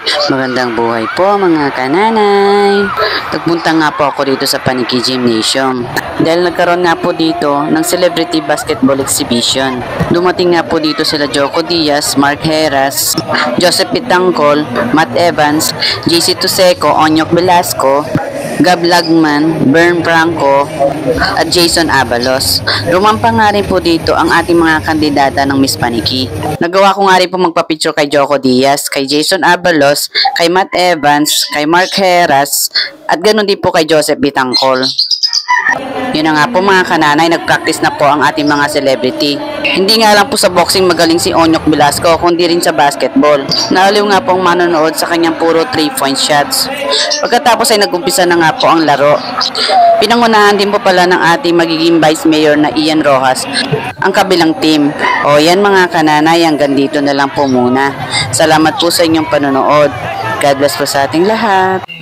Magandang buhay po mga kananay. Nagpunta nga po ako dito sa Paniki Gymnasium dahil nagkaroon nga po dito ng celebrity basketball exhibition. Dumating nga po dito sila Joko Diaz, Mark Heras, Joseph Pitangcol, Matt Evans, JC Tuseco, Onyok Velasco, Gab Lagman, Bern Franco, at Jason Abalos. Lumampa nga rin po dito ang ating mga kandidata ng Miss Paniki. Nagawa ko nga rin po magpa-picture kay Joko Diaz, kay Jason Abalos, kay Matt Evans, kay Mark Heras, at ganoon din po kay Joseph Bitangcol. Yun na nga po mga kananay, nag-practice na po ang ating mga celebrity. Hindi nga lang po sa boxing magaling si Onyok Velasco, kundi rin sa basketball. Naaliw nga po ang manonood sa kanyang puro 3-point shots. Pagkatapos ay nag-umpisa na nga po ang laro. Pinangunahan din po pala ng ating magiging Vice Mayor na Ian Rojas ang kabilang team. O yan mga kananay, hanggang dito na lang po muna. Salamat po sa inyong panonood. God bless po sa ating lahat.